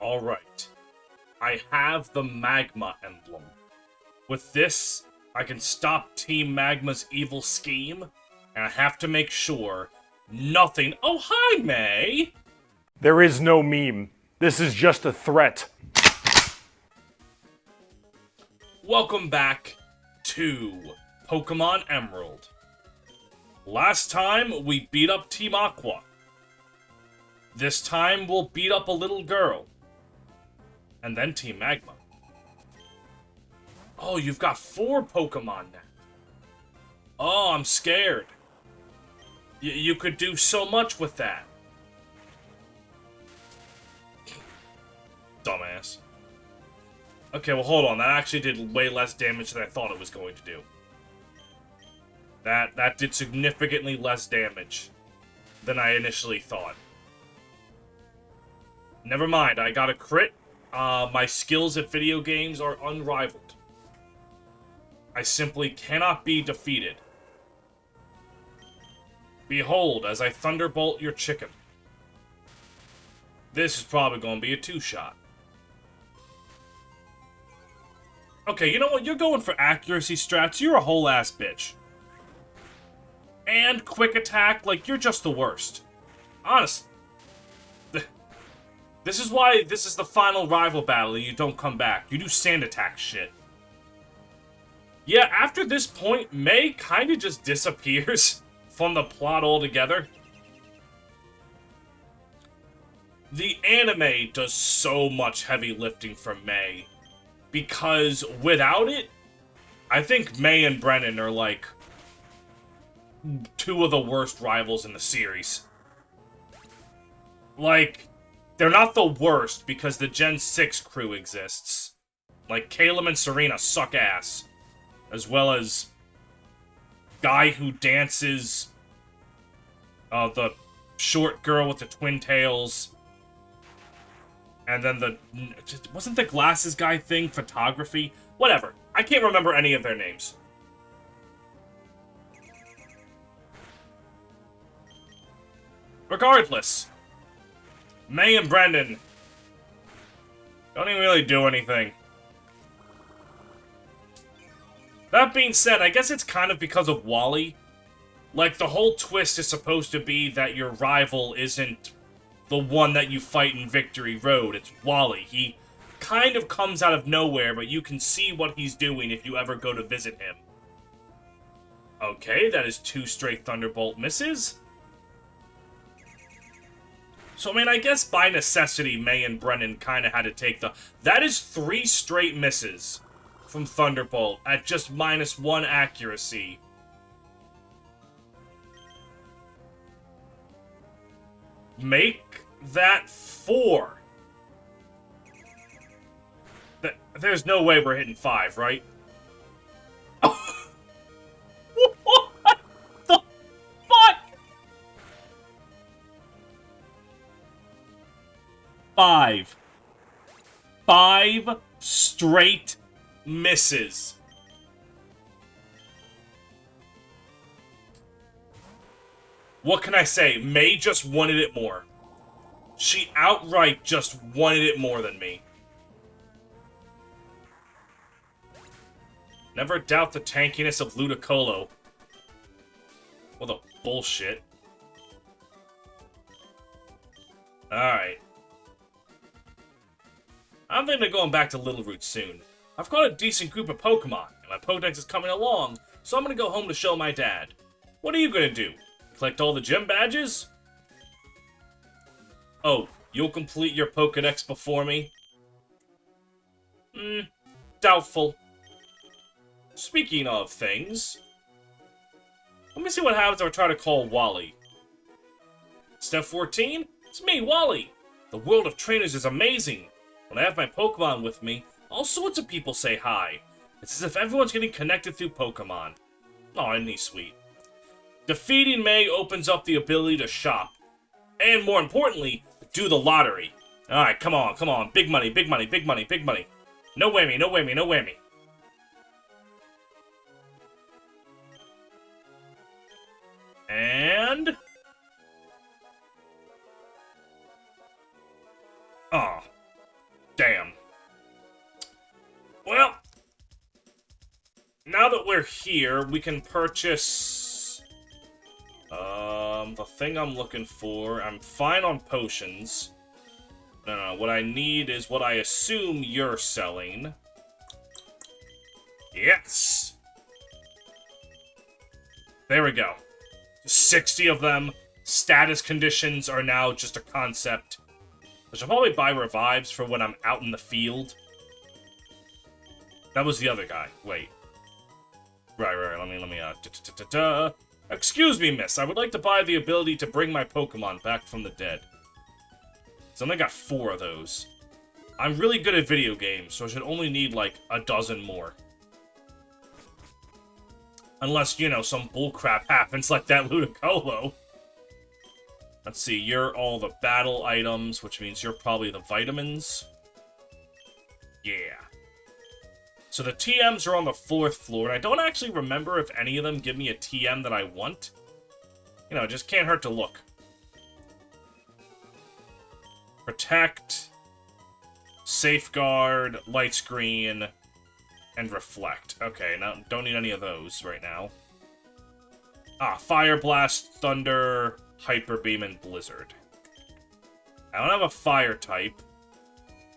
Alright. I have the Magma emblem. With this, I can stop Team Magma's evil scheme, and I have to make sure nothing— Oh, hi, May! There is no meme. This is just a threat. Welcome back to Pokemon Emerald. Last time, we beat up Team Aqua. This time, we'll beat up a little girl. And then Team Magma. Oh, you've got 4 Pokemon now. Oh, I'm scared. You could do so much with that. Dumbass. Okay, well, hold on. That actually did way less damage than I thought it was going to do. That did significantly less damage than I initially thought. Never mind, I got a crit. My skills at video games are unrivaled. I simply cannot be defeated. Behold, as I thunderbolt your chicken. This is probably going to be a 2-shot. Okay, you know what? You're going for accuracy strats. You're a whole ass bitch. And quick attack, like, you're just the worst. Honest. This is why this is the final rival battle and you don't come back. You do sand attack shit. Yeah, after this point, May kind of just disappears from the plot altogether. The anime does so much heavy lifting for May. Because without it, I think May and Brennan are like 2 of the worst rivals in the series. Like, they're not the worst because the Gen 6 crew exists. Like, Caleb and Serena suck ass. As well as guy who dances, the short girl with the twin tails, and then wasn't the glasses guy thing photography? Whatever. I can't remember any of their names. Regardless, May and Brendan don't even really do anything. That being said, I guess it's kind of because of Wally. Like, the whole twist is supposed to be that your rival isn't the one that you fight in Victory Road. It's Wally. He kind of comes out of nowhere, but you can see what he's doing if you ever go to visit him. Okay, that is 2 straight Thunderbolt misses. So, I mean, I guess by necessity, May and Brennan kind of had to take the— That is 3 straight misses from Thunderbolt at just -1 accuracy. Make that 4. There's no way we're hitting 5, right? What the fuck? 5. 5 straight misses. What can I say? May just wanted it more. She outright just wanted it more than me. Never doubt the tankiness of Ludicolo. What the bullshit. Alright. I'm thinking of going back to Littleroot soon. I've caught a decent group of Pokemon, and my Pokedex is coming along, so I'm gonna go home to show my dad. What are you gonna do? Collect all the gym badges? Oh, you'll complete your Pokedex before me? Doubtful. Speaking of things, let me see what happens if I try to call Wally. Step 14? It's me, Wally! The world of trainers is amazing. When I have my Pokemon with me, all sorts of people say hi. It's as if everyone's getting connected through Pokemon. Aw, isn't he sweet? Defeating May opens up the ability to shop. And more importantly, do the lottery. Alright, come on, come on. Big money, big money, big money, big money. No whammy, no whammy, no whammy. And... Aw. now that we're here, we can purchase... the thing I'm looking for. I'm fine on potions. No, what I need is what I assume you're selling. Yes! There we go. 60 of them. Status conditions are now just a concept. I should probably buy revives for when I'm out in the field. That was the other guy. Wait. Right. Let me, Excuse me, miss. I would like to buy the ability to bring my Pokemon back from the dead. So I only got 4 of those. I'm really good at video games, so I should only need, like, a dozen more. Unless, you know, some bullcrap happens like that Ludicolo. Let's see, you're all the battle items, which means you're probably the vitamins. Yeah. So the TMs are on the 4th floor, and I don't actually remember if any of them give me a TM that I want. You know, it just can't hurt to look. Protect, Safeguard, Light Screen, and Reflect. Okay, now don't need any of those right now. Fire Blast, Thunder, Hyper Beam, and Blizzard. I don't have a fire type.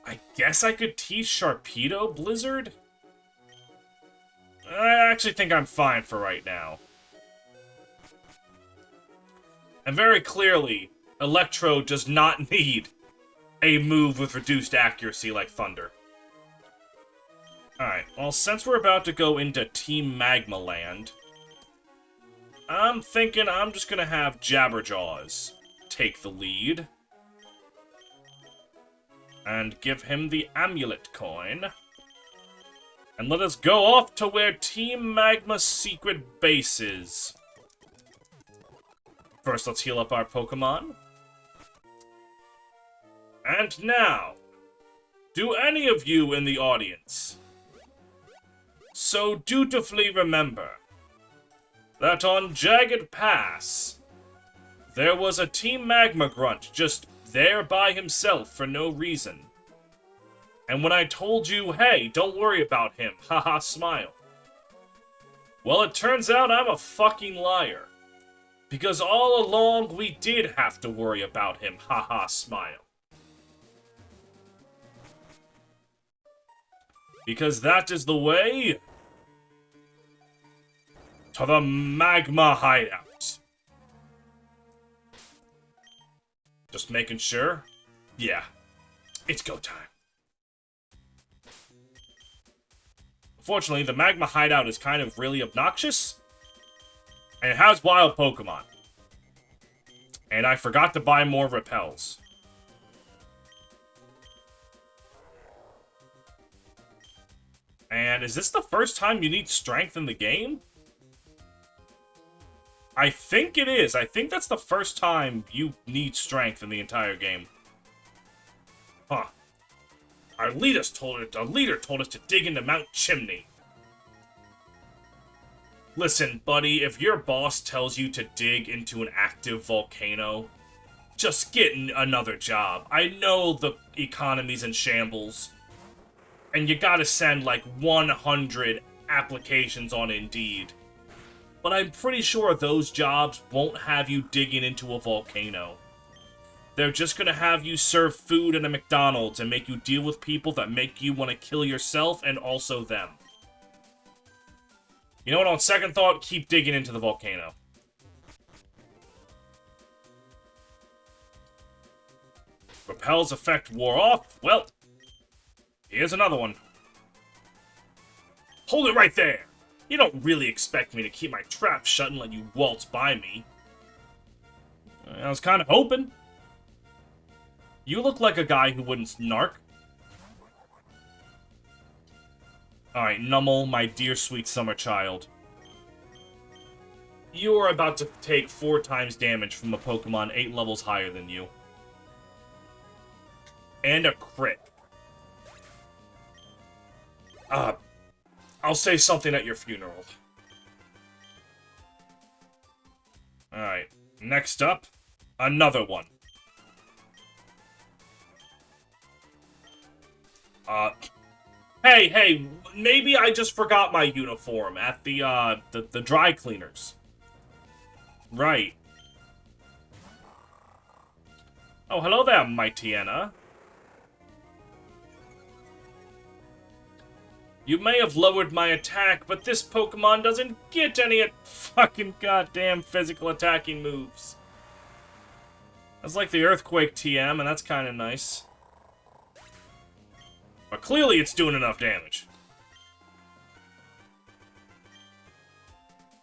I guess I could teach Sharpedo Blizzard? I actually think I'm fine for right now. And very clearly, Electro does not need a move with reduced accuracy like Thunder. Alright, well, since we're about to go into Team Magma Land, I'm thinking I'm just gonna have Jabberjaws take the lead. And give him the Amulet Coin. And let us go off to where Team Magma's secret base is. First, let's heal up our Pokemon. And now, do any of you in the audience so dutifully remember that on Jagged Pass, there was a Team Magma Grunt just there by himself for no reason. And when I told you, hey, don't worry about him, haha, smile. Well, it turns out I'm a fucking liar. Because all along, we did have to worry about him, haha, smile. Because that is the way to the Magma Hideout. Just making sure. Yeah, it's go time. Unfortunately, the Magma Hideout is kind of really obnoxious. And it has wild Pokemon. And I forgot to buy more repels. And is this the first time you need strength in the game? I think it is. I think that's the first time you need strength in the entire game. Huh. Our leader told us to dig into Mount Chimney. Listen, buddy, if your boss tells you to dig into an active volcano, just get another job. I know the economy's in shambles, and you gotta send like 100 applications on Indeed. But I'm pretty sure those jobs won't have you digging into a volcano. They're just gonna have you serve food at a McDonald's and make you deal with people that make you want to kill yourself and also them. You know what, on second thought, keep digging into the volcano. Repel's effect wore off. Well, here's another one. Hold it right there! You don't really expect me to keep my trap shut and let you waltz by me. I was kind of hoping. You look like a guy who wouldn't narc. Alright, Nummel, my dear sweet summer child. You are about to take 4 times damage from a Pokemon 8 levels higher than you. And a crit. I'll say something at your funeral. Alright, next up, another one. Hey, maybe I just forgot my uniform at the dry cleaners. Right. Oh, hello there, Mightyena. You may have lowered my attack, but this Pokemon doesn't get any fucking goddamn physical attacking moves. That's like the Earthquake TM, and that's kind of nice. But clearly it's doing enough damage.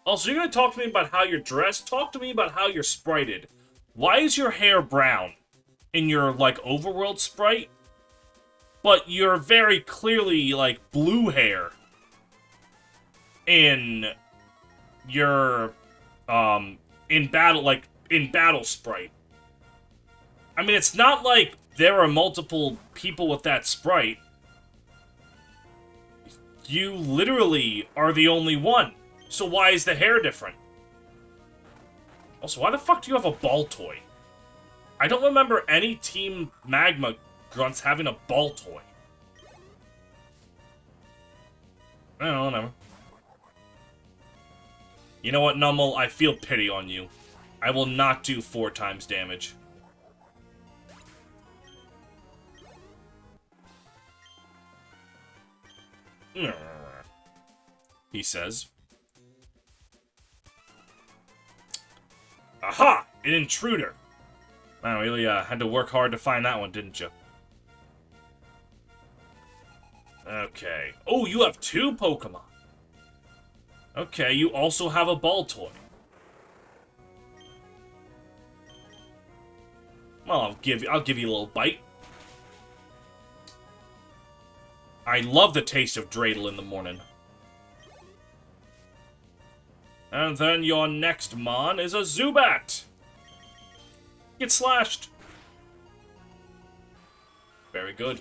Also, you're gonna talk to me about how you're dressed? Talk to me about how you're sprited. Why is your hair brown in your, like, overworld sprite? But you're very clearly, like, blue hair in your, in battle sprite. I mean, it's not like there are multiple people with that sprite. You literally are the only one. So why is the hair different? Also, why the fuck do you have a ball toy? I don't remember any Team Magma grunts having a ball toy. I don't know, whatever. You know what, Numble? I feel pity on you. I will not do 4 times damage. He says. Aha! An intruder! Man, really had to work hard to find that one, didn't you? Okay. Oh, you have 2 Pokemon. Okay, you also have a ball toy. Well, I'll give you a little bite. I love the taste of dreidel in the morning. And then your next mon is a Zubat. Get slashed. Very good.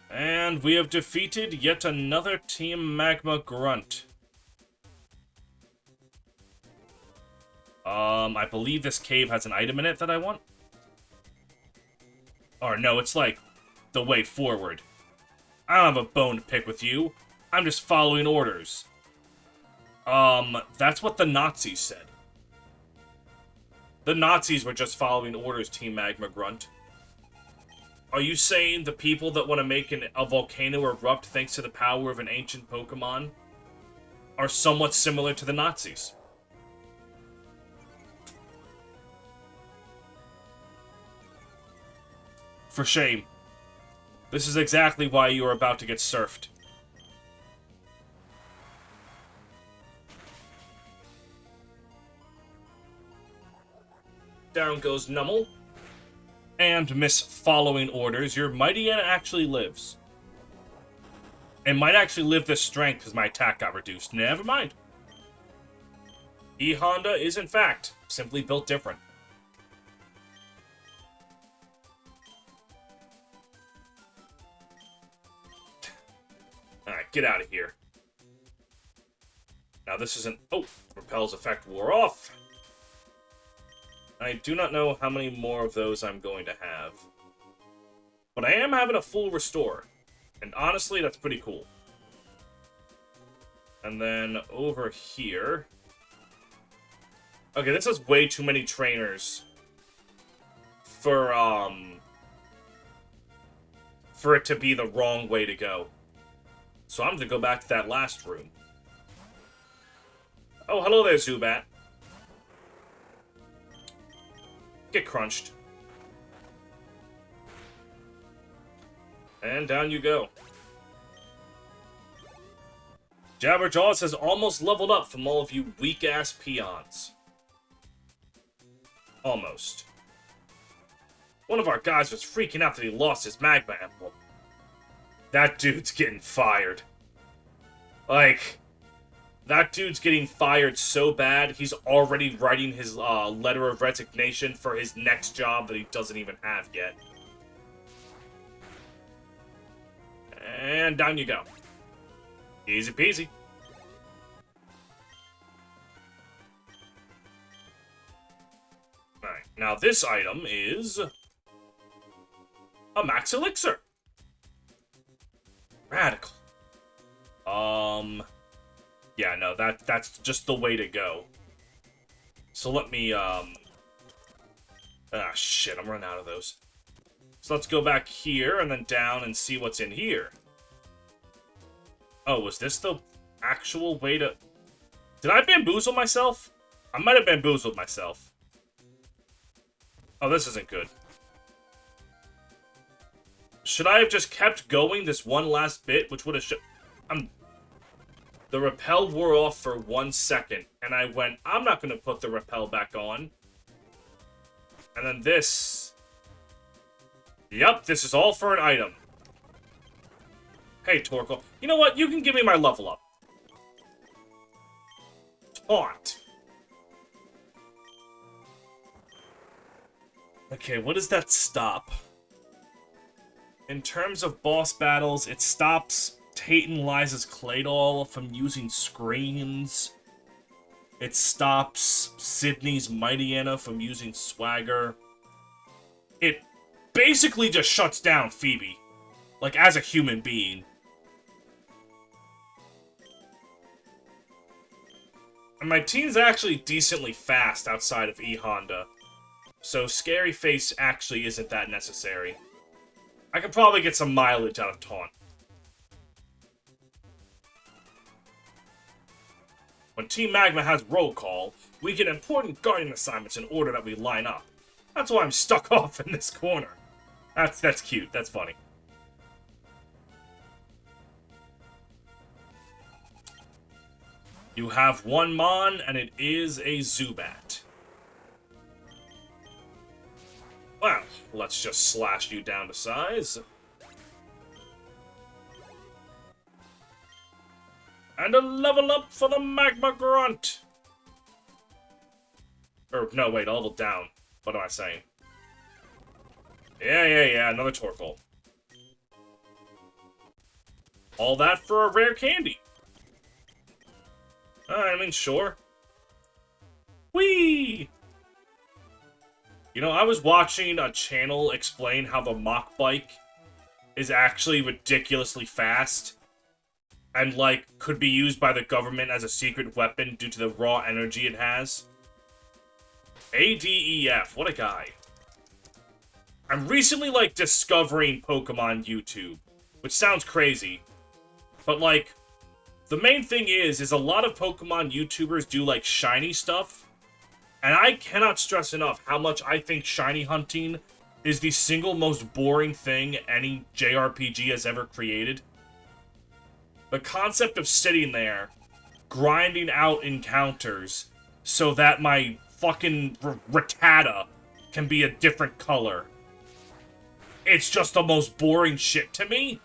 And we have defeated yet another Team Magma grunt. I believe this cave has an item in it that I want. Or no, it's like the way forward. I don't have a bone to pick with you. I'm just following orders. That's what the Nazis said. The Nazis were just following orders, Team Magma Grunt. Are you saying the people that want to make a volcano erupt thanks to the power of an ancient Pokemon are somewhat similar to the Nazis? For shame. This is exactly why you are about to get surfed. Down goes Numble. And miss following orders, your Mightyena actually lives. And might actually live this strength because my attack got reduced. Never mind. E-Honda is, in fact, simply built different. Alright, get out of here. Now this isn't... Oh, Repel's effect wore off. I do not know how many more of those I'm going to have. But I am having a full restore. And honestly, that's pretty cool. And then over here... Okay, this has way too many trainers for it to be the wrong way to go. So I'm gonna go back to that last room. Oh, hello there, Zubat. Get crunched. And down you go. Jabberjaws has almost leveled up from all of you weak-ass peons. Almost. One of our guys was freaking out that he lost his Magma Emblem. That dude's getting fired. Like, that dude's getting fired so bad, he's already writing his letter of resignation for his next job that he doesn't even have yet. And down you go. Easy peasy. Alright, now this item is a Max Elixir. Radical. Yeah, no, that's just the way to go. So let me, ah, shit, I'm running out of those. So let's go back here and then down and see what's in here. Oh, was this the actual way to... Did I bamboozle myself? I might have bamboozled myself. Oh, this isn't good. Should I have just kept going this one last bit, which would have... The rappel wore off for 1 second, and I went, I'm not going to put the rappel back on. And then this... Yep, this is all for an item. Hey, Torkoal. You know what? You can give me my level up. Taunt. Okay, what does that stop? In terms of boss battles, it stops Tate and Liza's Claydol from using screens. It stops Sydney's Mighty Anna from using Swagger. It basically just shuts down Phoebe. Like, as a human being. And my team's actually decently fast outside of E-Honda. So Scary Face actually isn't that necessary. I could probably get some mileage out of Taunt. When Team Magma has roll call, we get important Guardian assignments in order that we line up. That's why I'm stuck off in this corner. That's cute. That's funny. You have one Mon, and it is a Zubat. Well, let's just slash you down to size. And a level up for the Magma Grunt! Or, no, wait, a level down. What am I saying? Yeah, another Torkoal. All that for a rare candy. I mean, sure. Whee! You know, I was watching a channel explain how the Mach Bike is actually ridiculously fast. And, like, could be used by the government as a secret weapon due to the raw energy it has. ADEF, what a guy. I'm recently, like, discovering Pokemon YouTube, which sounds crazy. But, like, the main thing is a lot of Pokemon YouTubers do, like, shiny stuff. And I cannot stress enough how much I think shiny hunting is the single most boring thing any JRPG has ever created. The concept of sitting there, grinding out encounters, so that my fucking Rattata can be a different color. It's just the most boring shit to me.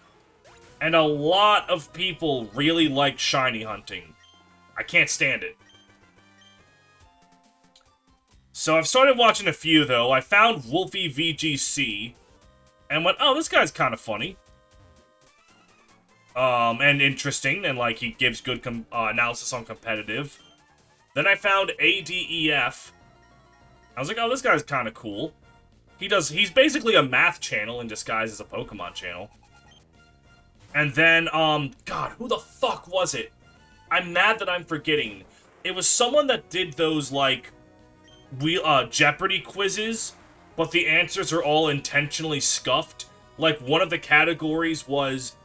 And a lot of people really like shiny hunting. I can't stand it. So I've started watching a few, though. I found Wolfie VGC, and went, oh, this guy's kind of funny. And interesting, and, like, he gives good analysis on competitive. Then I found ADEF. I was like, oh, this guy's kind of cool. He's basically a math channel in disguise as a Pokemon channel. And then, God, who the fuck was it? I'm mad that I'm forgetting. It was someone that did those, like, Jeopardy quizzes, but the answers are all intentionally scuffed. Like, one of the categories was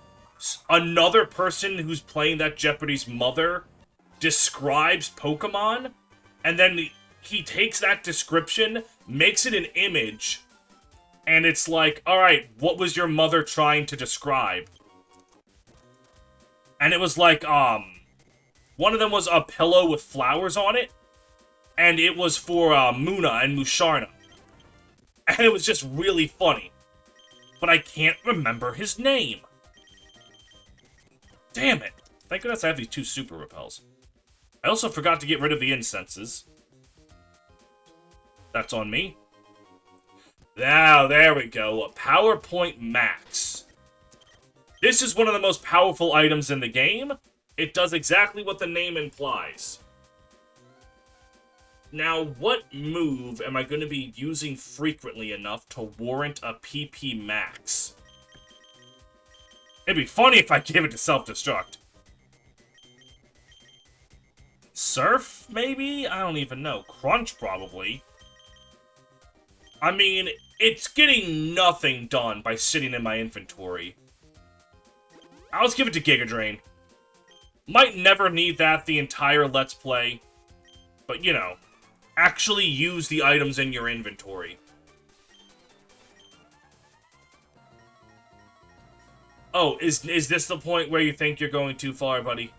another person who's playing that Jeopardy's mother describes Pokemon, and then he takes that description, makes it an image, and it's like, alright, what was your mother trying to describe? And it was like, one of them was a pillow with flowers on it, and it was for, Muna and Musharna. And it was just really funny. But I can't remember his name. Damn it. Thank goodness I have these 2 super repels. I also forgot to get rid of the incenses. That's on me. Now, there we go. A PowerPoint Max. This is one of the most powerful items in the game. It does exactly what the name implies. Now, what move am I going to be using frequently enough to warrant a PP Max? It'd be funny if I gave it to self-destruct. Surf, maybe? I don't even know. Crunch, probably. I mean, it's getting nothing done by sitting in my inventory. I'll just give it to Giga Drain. Might never need that the entire Let's Play. But, you know, actually use the items in your inventory. Oh, is this the point where you think you're going too far, buddy?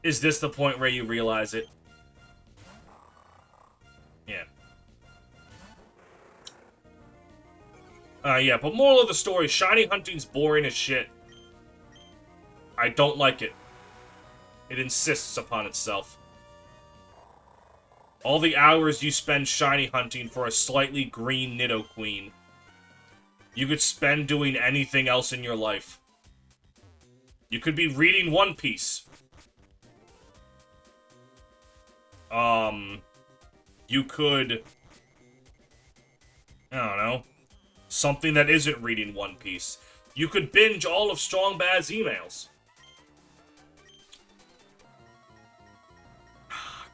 Is this the point where you realize it? Yeah. Yeah, but moral of the story, shiny hunting's boring as shit. I don't like it. It insists upon itself. All the hours you spend shiny hunting for a slightly green Nidoqueen, you could spend doing anything else in your life. You could be reading One Piece. You could... I don't know. Something that isn't reading One Piece. You could binge all of Strong Bad's emails.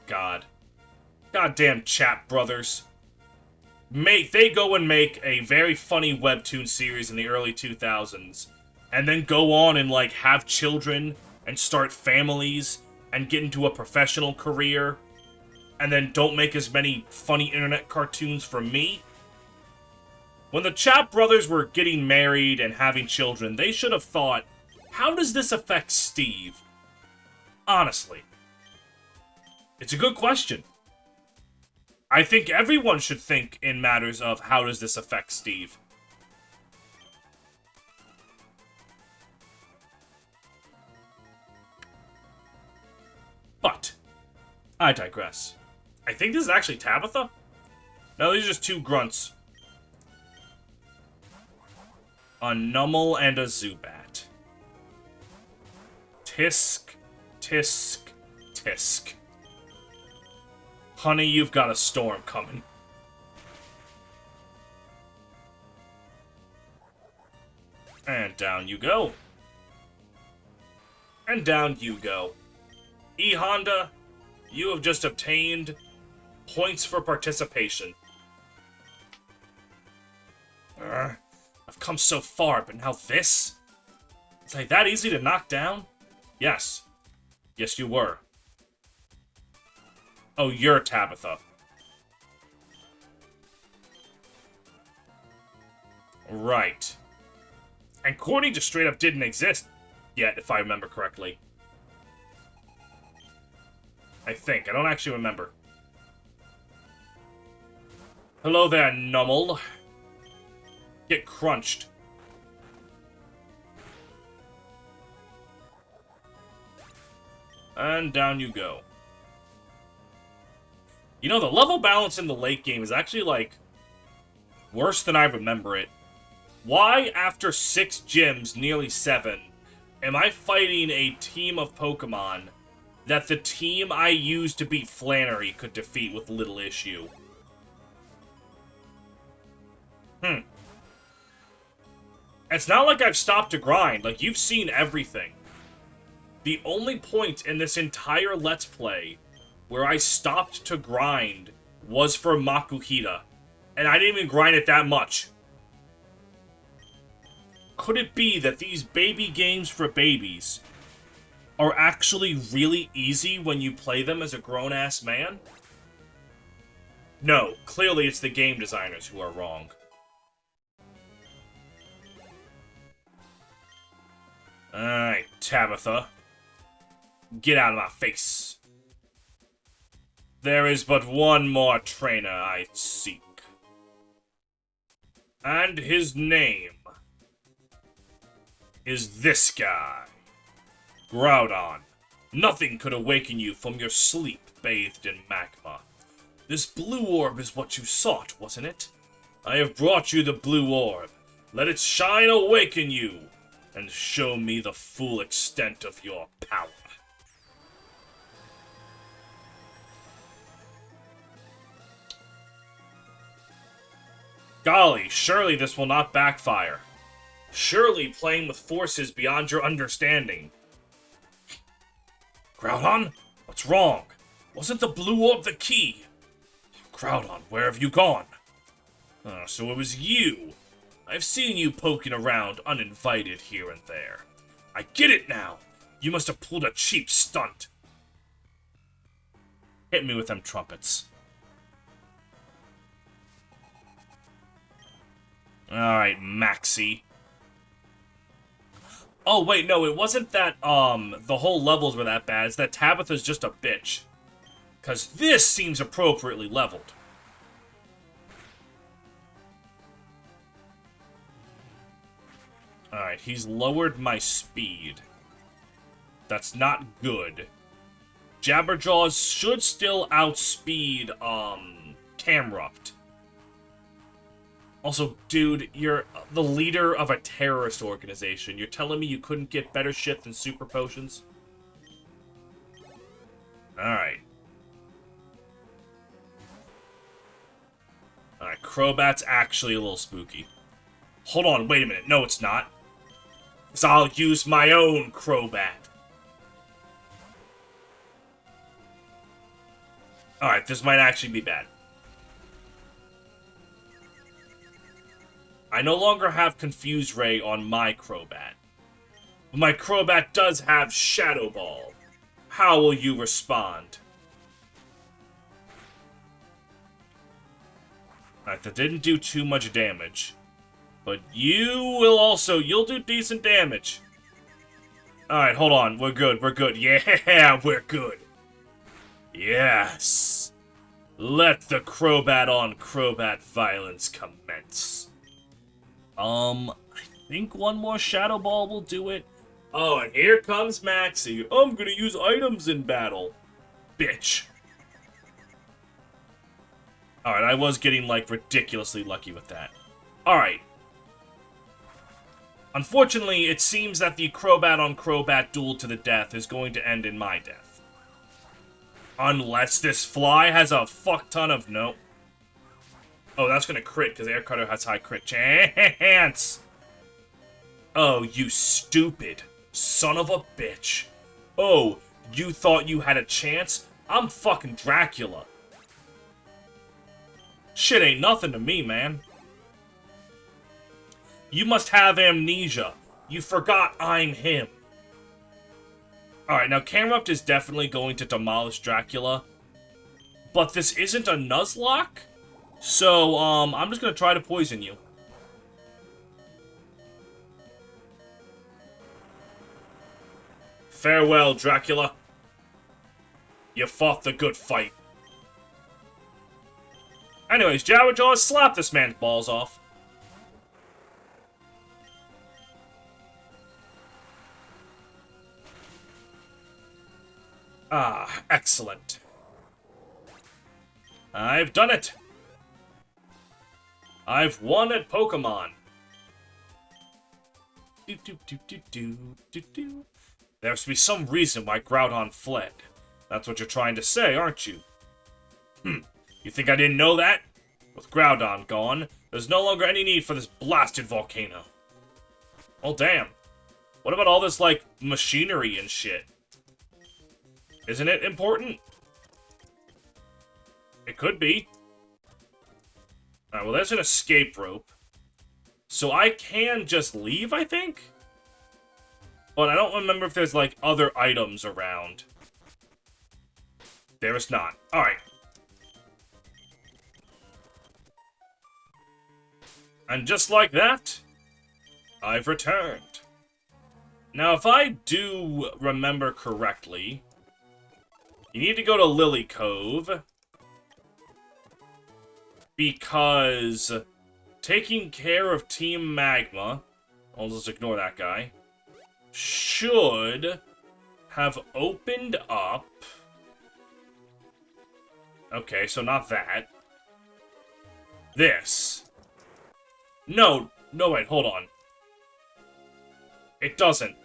God. Goddamn Chap Brothers. They go and make a very funny webtoon series in the early 2000s, and then go on and, like, have children, and start families, and get into a professional career, and then don't make as many funny internet cartoons for me? When the Chap Brothers were getting married and having children, they should have thought, how does this affect Steve? Honestly. It's a good question. I think everyone should think in matters of how does this affect Steve. But, I digress. I think this is actually Tabitha? No, these are just two grunts. A Nummel and a Zubat. Tisk, tisk, tisk. Honey, you've got a storm coming. And down you go. And down you go. E-Honda, you have just obtained points for participation. I've come so far, but now this? It's like that easy to knock down? Yes. Yes, you were. Oh, you're Tabitha. Right. And Cordy just straight up didn't exist yet, if I remember correctly. I think. I don't actually remember. Hello there, Nummel. Get crunched. And down you go. You know, the level balance in the late game is actually, like, worse than I remember it. Why, after 6 gyms, nearly 7, am I fighting a team of Pokemon that the team I used to beat Flannery could defeat with little issue? It's not like I've stopped to grind. Like, you've seen everything. The only point in this entire Let's Play where I stopped to grind was for Makuhita. And I didn't even grind it that much. Could it be that these baby games for babies are actually really easy when you play them as a grown-ass man? No, clearly it's the game designers who are wrong. Alright, Tabitha. Get out of my face. There is but one more trainer I seek. And his name is this guy. Groudon. Nothing could awaken you from your sleep bathed in magma. This blue orb is what you sought, wasn't it? I have brought you the blue orb. Let its shine awaken you, and show me the full extent of your power. Golly, surely this will not backfire. Surely playing with forces beyond your understanding. Groudon? What's wrong? Wasn't the blue orb the key? Groudon, where have you gone? So it was you. I've seen you poking around uninvited here and there. I get it now. You must have pulled a cheap stunt. Hit me with them trumpets. Alright, Maxie. Oh, wait, no, it wasn't that, the whole levels were that bad. It's that Tabitha's just a bitch. Because this seems appropriately leveled. Alright, he's lowered my speed. That's not good. Jabberjaws should still outspeed, Camrupt. Also, dude, you're the leader of a terrorist organization. You're telling me you couldn't get better shit than super potions? Alright. Alright, Crobat's actually a little spooky. Hold on, wait a minute. No, it's not. Because I'll use my own Crobat. Alright, this might actually be bad. I no longer have Confuse Ray on my Crobat. But my Crobat does have Shadow Ball. How will you respond? Alright, that didn't do too much damage. But you'll do decent damage. Alright, hold on. We're good, we're good. Yeah, we're good. Yes. Let the Crobat on Crobat violence commence. I think one more Shadow Ball will do it. Oh, and here comes Maxie. I'm gonna use items in battle. Bitch. Alright, I was getting, like, ridiculously lucky with that. Alright. Unfortunately, it seems that the Crobat on Crobat duel to the death is going to end in my death. Unless this fly has a fuck ton of... Nope. Oh, that's gonna crit, because Air Cutter has high crit chance. Oh, you stupid son of a bitch. Oh, you thought you had a chance? I'm fucking Dracula. Shit ain't nothing to me, man. You must have amnesia. You forgot I'm him. Alright, now Camrupt is definitely going to demolish Dracula. But this isn't a Nuzlocke? So, I'm just gonna try to poison you. Farewell, Dracula. You fought the good fight. Anyways, Jabberjaw, slap this man's balls off. Ah, excellent. I've done it. I've won at Pokemon. There must be some reason why Groudon fled. That's what you're trying to say, aren't you? You think I didn't know that? With Groudon gone, there's no longer any need for this blasted volcano. Well, damn. What about all this, like, machinery and shit? Isn't it important? It could be. Alright, well, there's an escape rope. So I can just leave, I think? But I don't remember if there's, like, other items around. There is not. Alright. And just like that, I've returned. Now, if I do remember correctly, you need to go to Lily Cove, because taking care of Team Magma, I'll just ignore that guy, should have opened up... Okay, so not that. This. No, wait, hold on. It doesn't.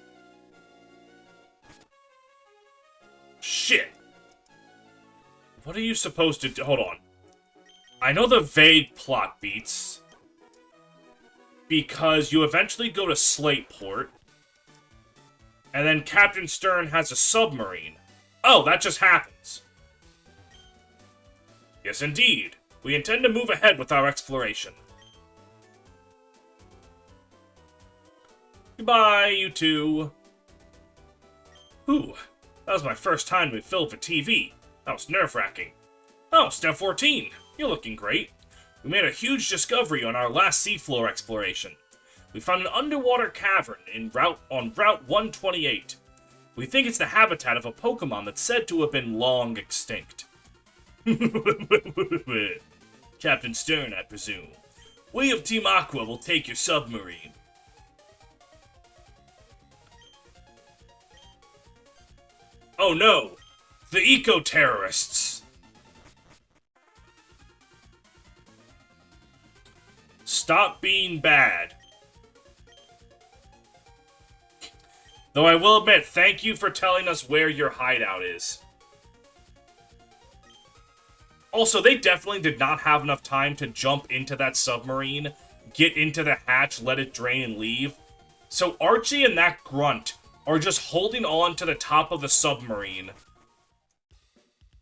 Shit. What are you supposed to do? Hold on. I know the vague plot beats. because you eventually go to Slateport, and then Captain Stern has a submarine. Oh, that just happens. Yes, indeed. We intend to move ahead with our exploration. Goodbye, you two. Ooh, that was my first time we filmed for TV. That was nerve-wracking. Oh, Step 14. You're looking great. We made a huge discovery on our last seafloor exploration. We found an underwater cavern on Route 128. We think it's the habitat of a Pokemon that's said to have been long extinct. Captain Stern, I presume. We of Team Aqua will take your submarine. Oh no! The Ecoterrorists! Stop being bad. Though I will admit, thank you for telling us where your hideout is. Also, they definitely did not have enough time to jump into that submarine, get into the hatch, let it drain, and leave. So Archie and that grunt are just holding on to the top of the submarine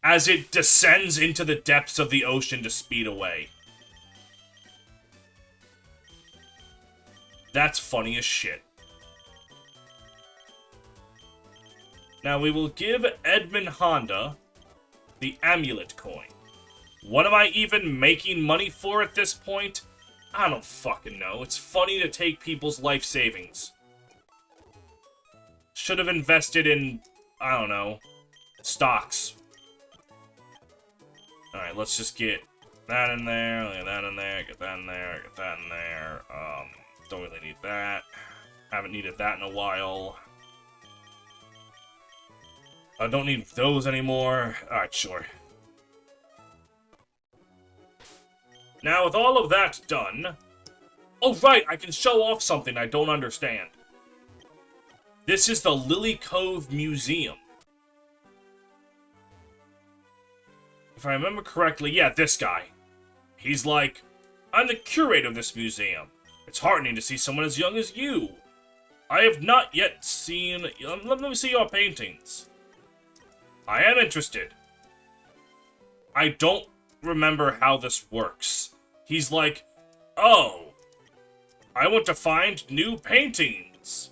as it descends into the depths of the ocean to speed away. That's funny as shit. Now we will give Edmund Honda the amulet coin. What am I even making money for at this point? I don't fucking know. It's funny to take people's life savings. Should have invested in, I don't know, stocks. Alright, let's just get that in there, get that in there, get that in there, get that in there. Don't really need that. Haven't needed that in a while. I don't need those anymore. Alright, sure. Now, with all of that done... Oh, right, I can show off something I don't understand. This is the Lily Cove Museum. If I remember correctly, yeah, this guy. He's like, I'm the curator of this museum. It's heartening to see someone as young as you. I have not yet seen... Let me see your paintings. I am interested. I don't remember how this works. He's like, oh, I want to find new paintings.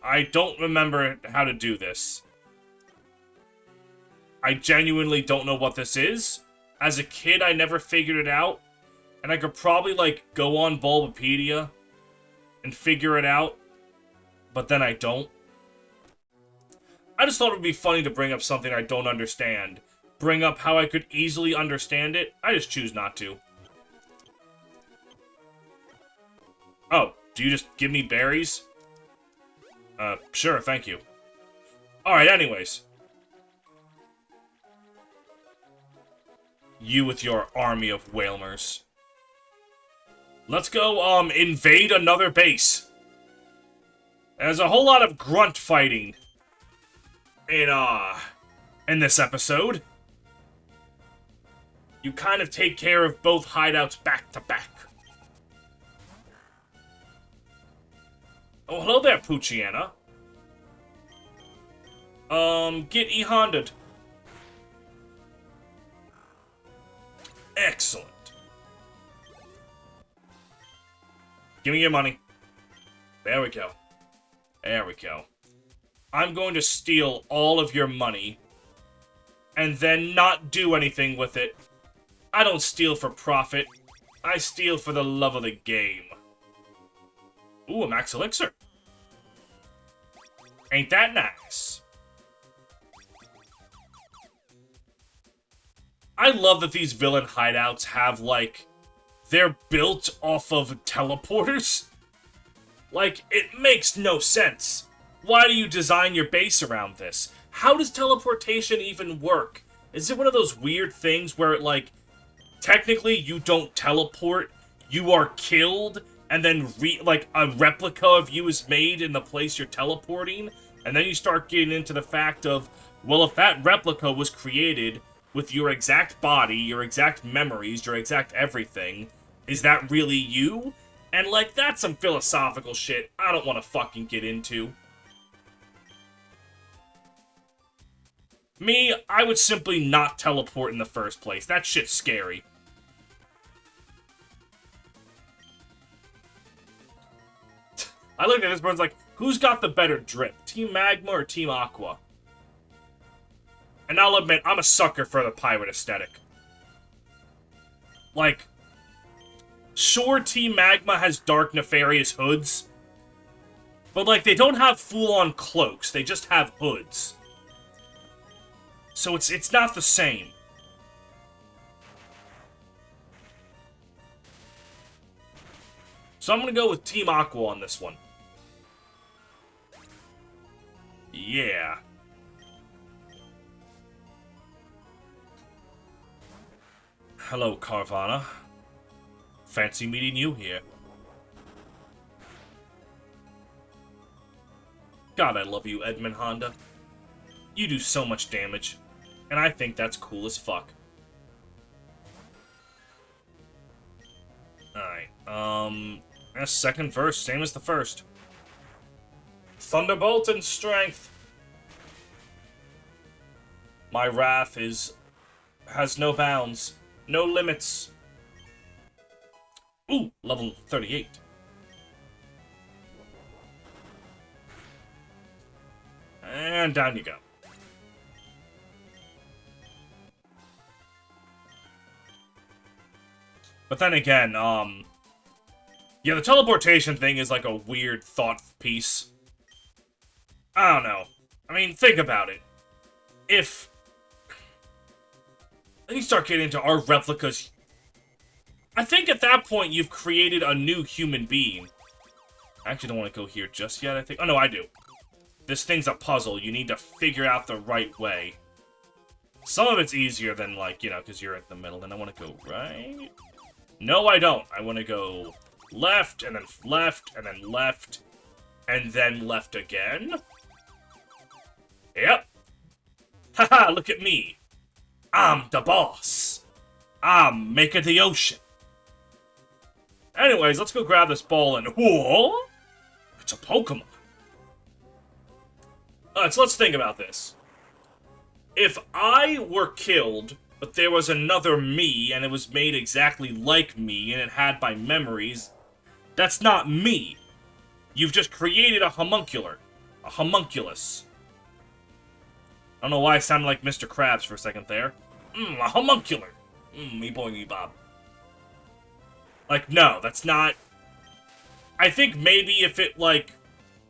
I don't remember how to do this. I genuinely don't know what this is. As a kid, I never figured it out. And I could probably, like, go on Bulbapedia and figure it out. But then I don't. I just thought it would be funny to bring up something I don't understand. Bring up how I could easily understand it. I just choose not to. Oh, do you just give me berries? Sure, thank you. Alright, anyways. You with your army of Whalmers. Let's go, invade another base. There's a whole lot of grunt fighting in this episode. You kind of take care of both hideouts back to back. Oh, hello there, Poochiana. Get E-Honda'd. Excellent. Give me your money. There we go. There we go. I'm going to steal all of your money and then not do anything with it. I don't steal for profit. I steal for the love of the game. Ooh, a max elixir. Ain't that nice? I love that these villain hideouts have, like, they're built off of teleporters. Like, it makes no sense. Why do you design your base around this? How does teleportation even work? Is it one of those weird things where, like, technically you don't teleport, you are killed, and then, like, a replica of you is made in the place you're teleporting? And then you start getting into the fact of, well, if that replica was created with your exact body, your exact memories, your exact everything, is that really you? And, like, that's some philosophical shit I don't want to fucking get into. Me, I would simply not teleport in the first place. That shit's scary. I looked at this person's like, who's got the better drip? Team Magma or Team Aqua? And I'll admit, I'm a sucker for the pirate aesthetic. Like, sure, Team Magma has dark, nefarious hoods, but, like, they don't have full-on cloaks. They just have hoods. So it's not the same. So I'm gonna go with Team Aqua on this one. Yeah. Hello, Carvana. Fancy meeting you here. God, I love you, Edmund Honda. You do so much damage, and I think that's cool as fuck. Alright, that's second verse, same as the first. Thunderbolt and strength. My wrath has no bounds, no limits. Ooh, level 38. And down you go. But then again, yeah, the teleportation thing is like a weird thought piece. I don't know. I mean, think about it. If you start getting into our replicas, I think at that point you've created a new human being. I actually don't want to go here just yet, I think. Oh, no, I do. This thing's a puzzle. You need to figure out the right way. Some of it's easier than, like, you know, because you're in the middle. Then I want to go right. No, I don't. I want to go left, and then left, and then left, and then left again. Yep. Haha, look at me. I'm the boss. I'm making the ocean. Anyways, let's go grab this ball and... Whoa! It's a Pokemon. Alright, so let's think about this. If I were killed, but there was another me, and it was made exactly like me, and it had my memories, that's not me. You've just created a homuncular. A homunculus. I don't know why I sounded like Mr. Krabs for a second there. A homuncular. Me boy, me bob. Like, no, that's not... I think maybe if it, like,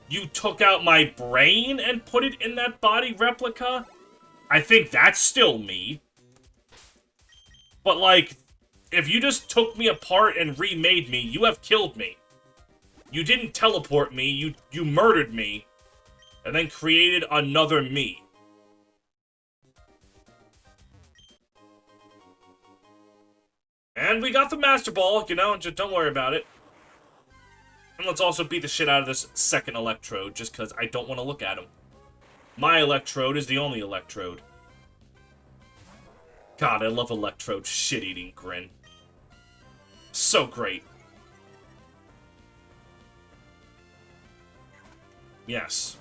you took out my brain and put it in that body replica, I think that's still me. But, like, if you just took me apart and remade me, you have killed me. You didn't teleport me, you murdered me, and then created another me. And we got the Master Ball, you know, just don't worry about it. And let's also beat the shit out of this second Electrode, just because I don't want to look at him. My Electrode is the only Electrode. God, I love Electrode's shit-eating grin. So great. Yes.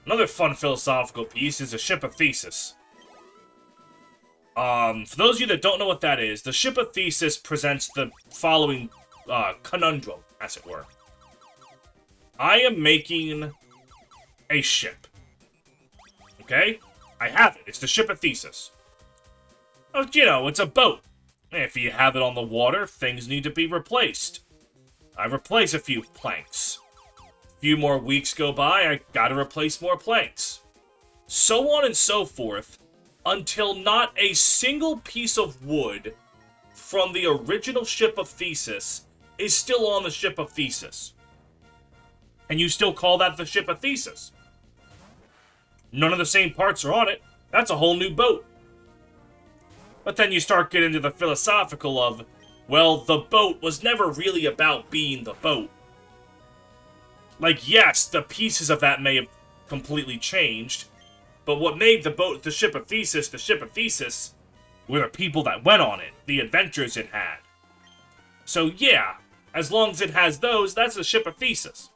Another fun philosophical piece is the Ship of Thesis. For those of you that don't know what that is, the Ship of Thesis presents the following conundrum, as it were. I am making a ship. Okay? I have it. It's the Ship of Thesis. Oh, you know, it's a boat. If you have it on the water, things need to be replaced. I replace a few planks. A few more weeks go by, I gotta replace more planks. So on and so forth, until not a single piece of wood from the original Ship of Thesis is still on the Ship of Thesis. And you still call that the Ship of Thesis. None of the same parts are on it. That's a whole new boat. But then you start getting into the philosophical of, well, the boat was never really about being the boat. Like, yes, the pieces of that may have completely changed, But what made the ship of Theseus, were the people that went on it, the adventures it had. So yeah, as long as it has those, that's the ship of Theseus.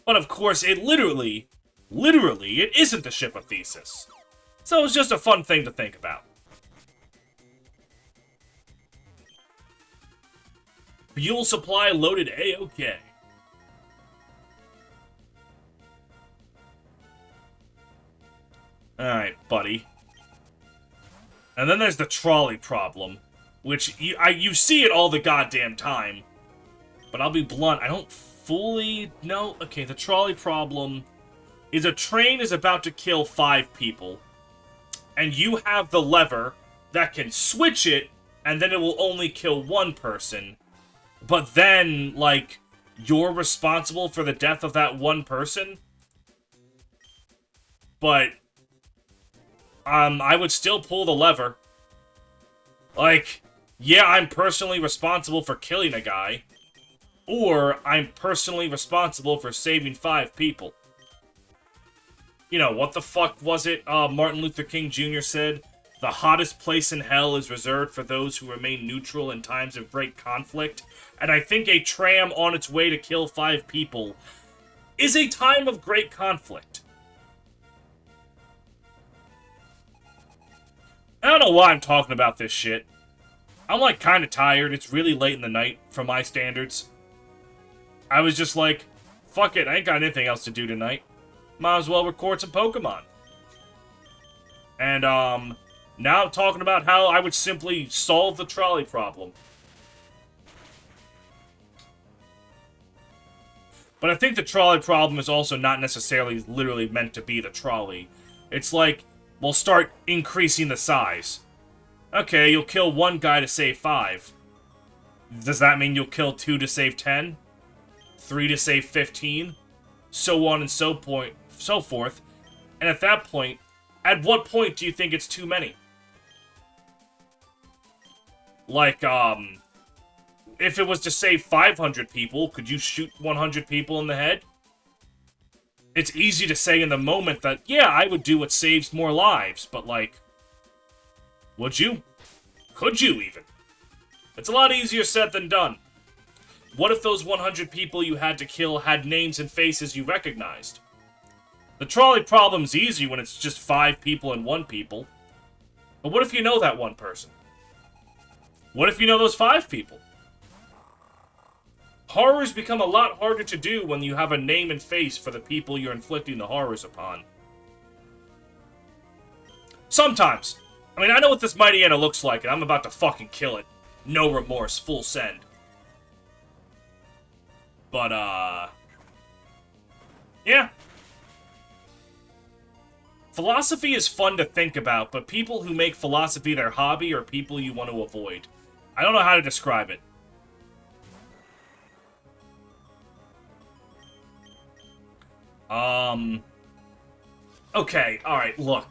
But of course, it literally, it isn't the ship of Theseus. So it's just a fun thing to think about. Fuel supply loaded A-OK. Alright, buddy. And then there's the trolley problem, which you see it all the goddamn time. But I'll be blunt, I don't fully know. Okay, the trolley problem is a train is about to kill 5 people, and you have the lever that can switch it, and then it will only kill 1 person. But then, like, you're responsible for the death of that 1 person? But I would still pull the lever. Like, yeah, I'm personally responsible for killing a guy. Or, I'm personally responsible for saving 5 people. You know, what the fuck was it Martin Luther King Jr. said? The hottest place in hell is reserved for those who remain neutral in times of great conflict. And I think a tram on its way to kill 5 people is a time of great conflict. I don't know why I'm talking about this shit. I'm, like, kind of tired. It's really late in the night, for my standards. I was just like, fuck it, I ain't got anything else to do tonight. Might as well record some Pokemon. And, now I'm talking about how I would simply solve the trolley problem. But I think the trolley problem is also not necessarily literally meant to be the trolley. It's like, we'll start increasing the size. Okay, you'll kill 1 guy to save 5. Does that mean you'll kill 2 to save 10? 3 to save 15? So on and so forth. And at that point, at what point do you think it's too many? Like, if it was to save 500 people, could you shoot 100 people in the head? It's easy to say in the moment that, yeah, I would do what saves more lives, but, like, would you? Could you, even? It's a lot easier said than done. What if those 100 people you had to kill had names and faces you recognized? The trolley problem's easy when it's just 5 people and 1 people. But what if you know that 1 person? What if you know those 5 people? Horrors become a lot harder to do when you have a name and face for the people you're inflicting the horrors upon. Sometimes. I mean, I know what this Mighty Anna looks like, and I'm about to fucking kill it. No remorse, full send. But, yeah. Philosophy is fun to think about, but people who make philosophy their hobby are people you want to avoid. I don't know how to describe it. Okay, alright, look.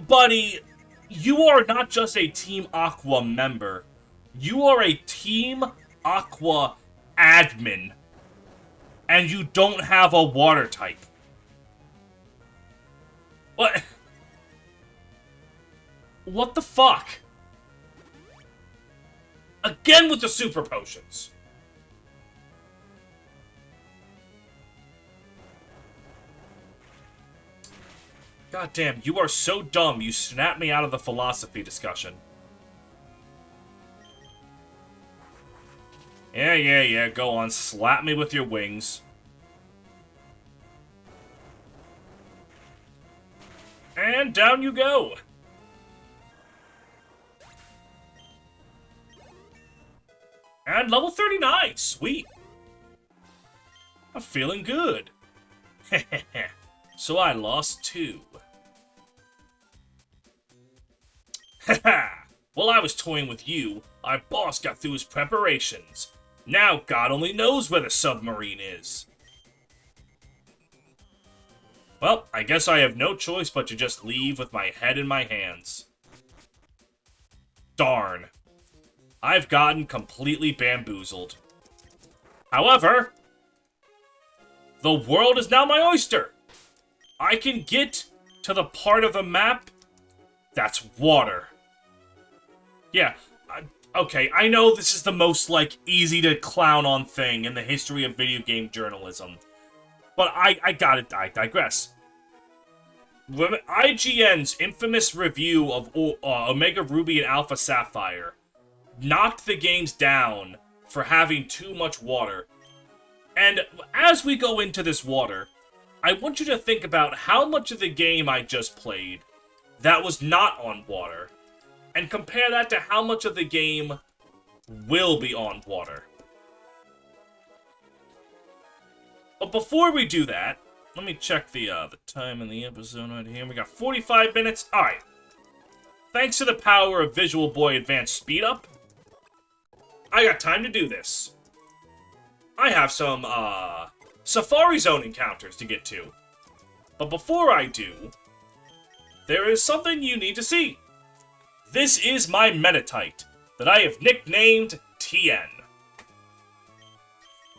Buddy, you are not just a Team Aqua member. You are a Team Aqua admin. And you don't have a water type. What? What the fuck? Again with the super potions. God damn, you are so dumb, you snapped me out of the philosophy discussion. Yeah, go on, slap me with your wings. And down you go. And level 39, sweet. I'm feeling good. So I lost 2. Haha! While I was toying with you, our boss got through his preparations. Now God only knows where the submarine is. Well, I guess I have no choice but to just leave with my head in my hands. Darn. I've gotten completely bamboozled. However, The world is now my oyster. I can get to the part of the map that's water. Yeah, okay, I know this is the most, like, easy to clown on thing in the history of video game journalism. But I digress. IGN's infamous review of Omega Ruby and Alpha Sapphire knocked the games down for having too much water. And as we go into this water, I want you to think about how much of the game I just played that was not on water, and compare that to how much of the game will be on water. But before we do that, let me check the time in the episode right here. We got 45 minutes. Alright. Thanks to the power of Visual Boy Advanced Speed Up, I got time to do this. I have some, Safari Zone encounters to get to. But before I do, there is something you need to see. This is my Metatite that I have nicknamed TN.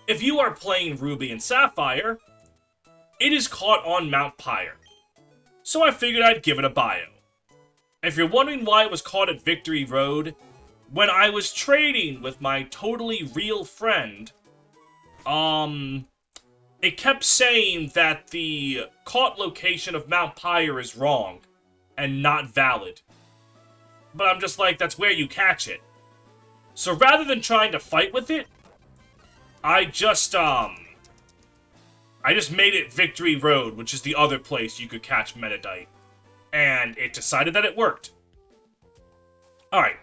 If you are playing Ruby and Sapphire, it is caught on Mount Pyre. So I figured I'd give it a bio. If you're wondering why it was caught at Victory Road, when I was trading with my totally real friend, it kept saying that the caught location of Mount Pyre is wrong and not valid. But I'm just like, that's where you catch it. So rather than trying to fight with it, I just made it Victory Road, which is the other place you could catch Metadite. And it decided that it worked. Alright.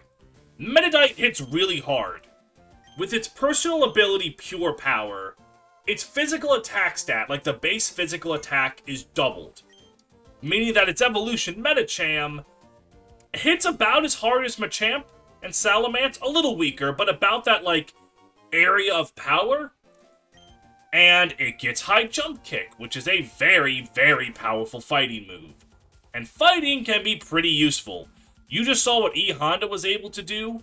Metadite hits really hard. With its personal ability Pure Power, its physical attack stat, like the base physical attack, is doubled. Meaning that its evolution, Metacham, hits about as hard as Machamp and Salamence, a little weaker, but about that, like, area of power. And it gets High Jump Kick, which is a very, very powerful fighting move. And fighting can be pretty useful. You just saw what E Honda was able to do.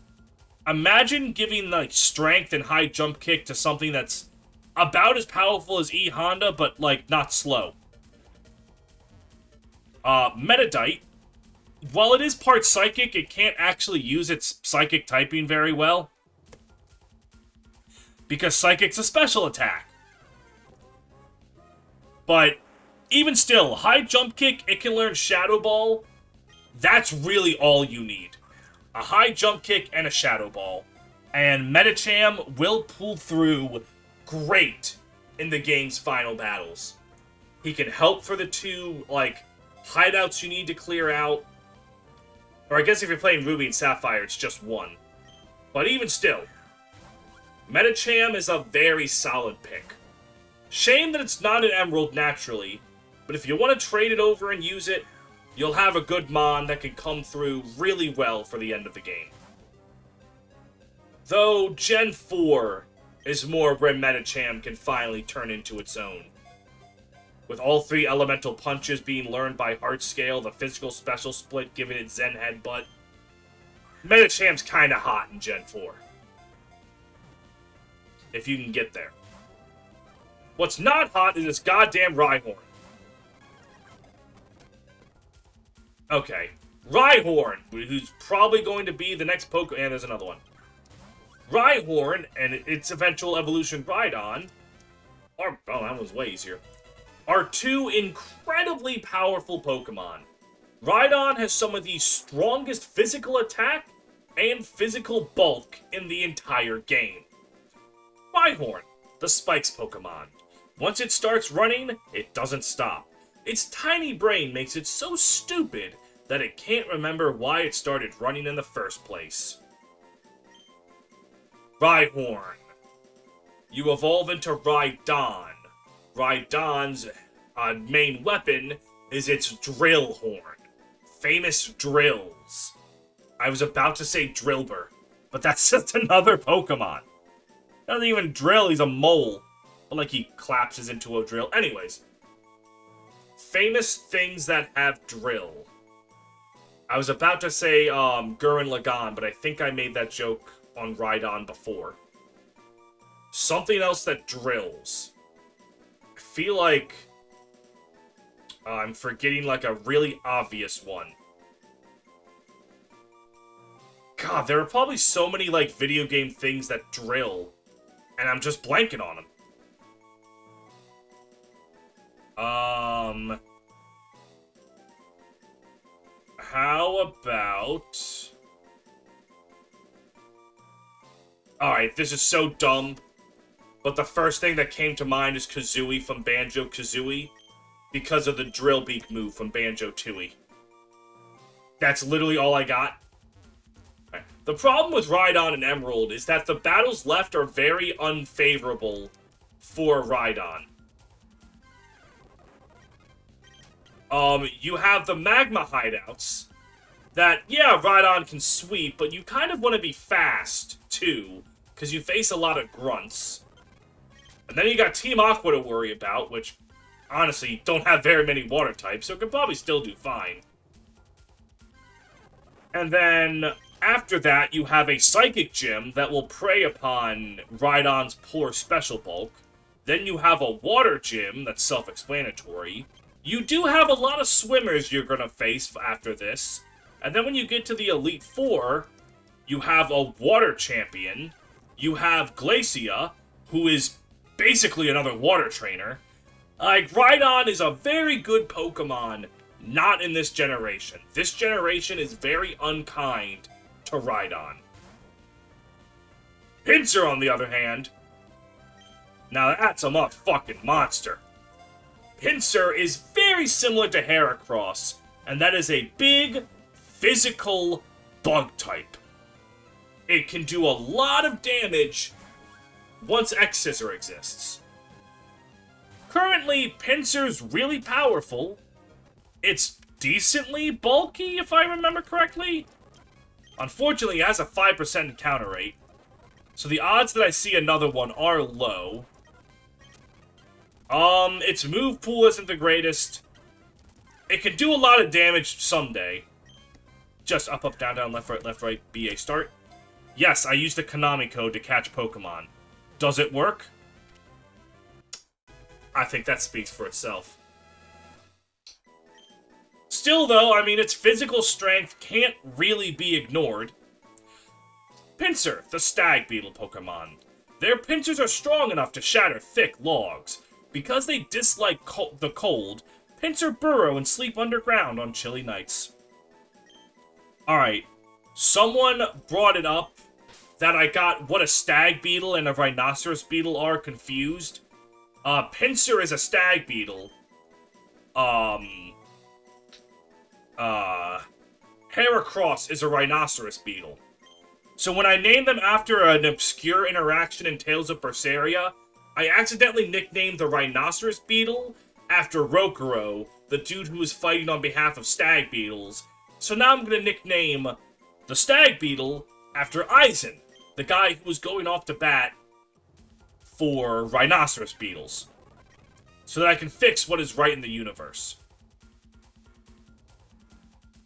Imagine giving, like, strength and High Jump Kick to something that's about as powerful as E Honda, but, like, not slow. Metadite, while it is part Psychic, it can't actually use its Psychic typing very well. Because Psychic's a special attack. But, even still, High Jump Kick, it can learn Shadow Ball. That's really all you need. A High Jump Kick and a Shadow Ball. And Metacham will pull through great in the game's final battles. He can help for the two, like, hideouts you need to clear out. Or I guess if you're playing Ruby and Sapphire, it's just one. But even still, Metacham is a very solid pick. Shame that it's not an Emerald naturally, but if you want to trade it over and use it, you'll have a good Mon that can come through really well for the end of the game. Though Gen 4 is more where Metacham can finally turn into its own. With all three elemental punches being learned by Heartscale, the physical special split giving it Zen Headbutt, Metacham's kinda hot in Gen 4. If you can get there. What's not hot is this goddamn Rhyhorn. Okay. Rhyhorn, who's probably going to be the next Pokemon. And there's another one. Rhyhorn and its eventual evolution Rhydon, oh, that was way easier, are two incredibly powerful Pokemon. Rhydon has some of the strongest physical attack and physical bulk in the entire game. Rhyhorn, the Spikes Pokemon. Once it starts running, it doesn't stop. Its tiny brain makes it so stupid that it can't remember why it started running in the first place. Rhyhorn. You evolve into Rhydon. Rhydon's main weapon is its drill horn. Famous drills. I was about to say Drillbur, but that's just another Pokemon. Doesn't even drill, he's a mole. But like he collapses into a drill. Anyways. Famous things that have drill. I was about to say Gurren Lagann, but I think I made that joke on Rhydon before. Something else that drills. I feel like I'm forgetting, like, a really obvious one. God, there are probably so many, like, video game things that drill, and I'm just blanking on them. How about... Alright, this is so dumb, but the first thing that came to mind is Kazooie from Banjo-Kazooie, because of the drill beak move from Banjo-Tooie. That's literally all I got. Right. The problem with Rhydon and Emerald is that the battles left are very unfavorable for Rhydon. You have the Magma hideouts that, yeah, Rhydon can sweep, but you kind of want to be fast, too, because you face a lot of grunts. And then you got Team Aqua to worry about, which, honestly, don't have very many water types, so can probably still do fine. And then, after that, you have a Psychic Gym that will prey upon Rhydon's poor special bulk. Then you have a Water Gym that's self-explanatory. You do have a lot of swimmers you're gonna face after this. And then when you get to the Elite Four, you have a Water Champion. You have Glacia, who is basically another Water Trainer. Like, Rhydon is a very good Pokemon, not in this generation. This generation is very unkind to Rhydon. Pinsir, on the other hand, now that's a motherfucking monster. Pinsir is very similar to Heracross, and that is a big, physical bug type. It can do a lot of damage once X-Scissor exists. Currently, Pinsir's really powerful. It's decently bulky, if I remember correctly. Unfortunately, it has a 5% encounter rate, so the odds that I see another one are low. Its move pool isn't the greatest. It can do a lot of damage someday. Just up, up, down, down, left, right, BA start. Yes, I used the Konami code to catch Pokemon. Does it work? I think that speaks for itself. Still, though, I mean, its physical strength can't really be ignored. Pinsir, the Stag Beetle Pokemon. Their pincers are strong enough to shatter thick logs. Because they dislike the cold, Pinsir burrow and sleep underground on chilly nights. Alright, someone brought it up that I got what a Stag Beetle and a Rhinoceros Beetle are confused. Pinsir is a Stag Beetle. Heracross is a Rhinoceros Beetle. So when I named them after an obscure interaction in Tales of Berseria, I accidentally nicknamed the Rhinoceros Beetle after Rokuro, the dude who was fighting on behalf of Stag Beetles. So now I'm gonna nickname the Stag Beetle after Aizen, the guy who was going off to bat for Rhinoceros Beetles. So that I can fix what is right in the universe.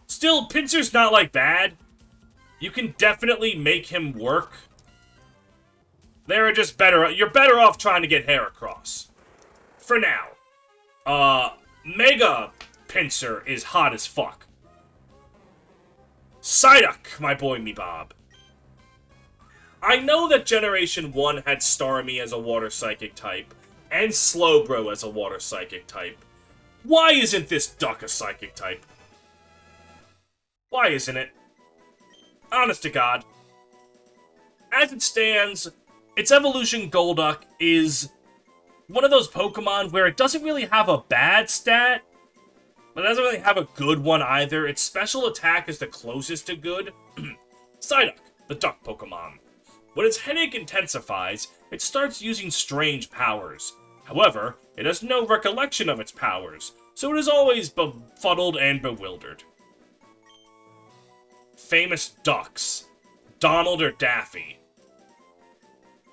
Still, Pinsir's not, like, bad. You can definitely make him work. They're just better... You're better off trying to get Heracross. For now. Mega Pinsir is hot as fuck. Psyduck, my boy me Bob. I know that Generation 1 had Starmie as a Water Psychic type, and Slowbro as a Water Psychic type. Why isn't this Duck a Psychic type? Why isn't it? Honest to God. As it stands, its evolution Golduck is one of those Pokemon where it doesn't really have a bad stat, but it doesn't really have a good one either. Its special attack is the closest to good. Psyduck, the duck Pokemon. When its headache intensifies, it starts using strange powers. However, it has no recollection of its powers, so it is always befuddled and bewildered. Famous ducks. Donald or Daffy?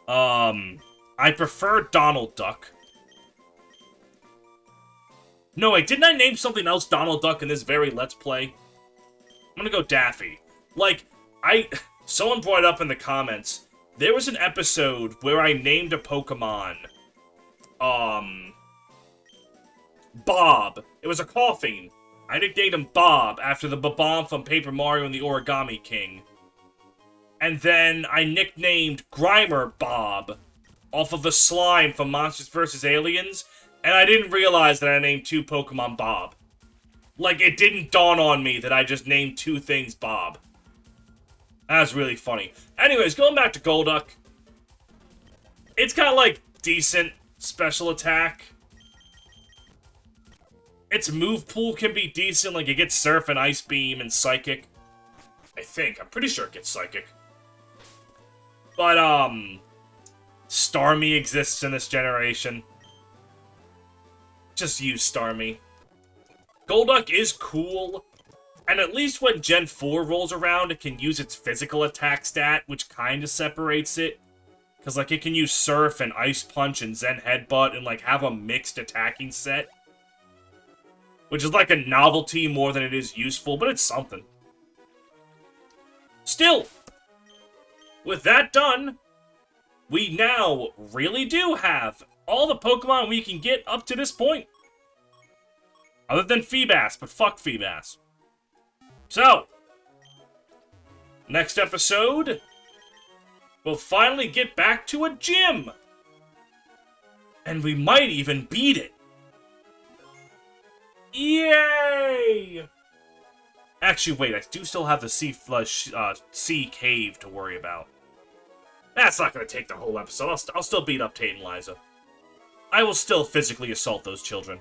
I prefer Donald Duck. No, wait, didn't I name something else Donald Duck in this very Let's Play? I'm gonna go Daffy. Like, someone brought it up in the comments. There was an episode where I named a Pokemon, Bob. It was a coughing. I nicknamed him Bob after the Bob-omb from Paper Mario and the Origami King. And then I nicknamed Grimer Bob off of the slime from Monsters vs. Aliens, and I didn't realize that I named 2 Pokemon Bob. Like, it didn't dawn on me that I just named 2 things Bob. That was really funny. Anyways, going back to Golduck. It's got, like, decent special attack. Its move pool can be decent, like, it gets Surf and Ice Beam and Psychic. I think. I'm pretty sure it gets Psychic. But, Starmie exists in this generation. Just use Starmie. Golduck is cool, and at least when Gen 4 rolls around, it can use its physical attack stat, which kinda separates it. Because, like, it can use Surf and Ice Punch and Zen Headbutt and, like, have a mixed attacking set. Which is, like, a novelty more than it is useful, but it's something. Still, with that done, we now really do have all the Pokemon we can get up to this point. Other than Feebas, but fuck Feebas. So, next episode, we'll finally get back to a gym. And we might even beat it. Yay! Actually, wait, I do still have the sea cave to worry about. That's not going to take the whole episode. I'll still beat up Tate and Liza. I will still physically assault those children.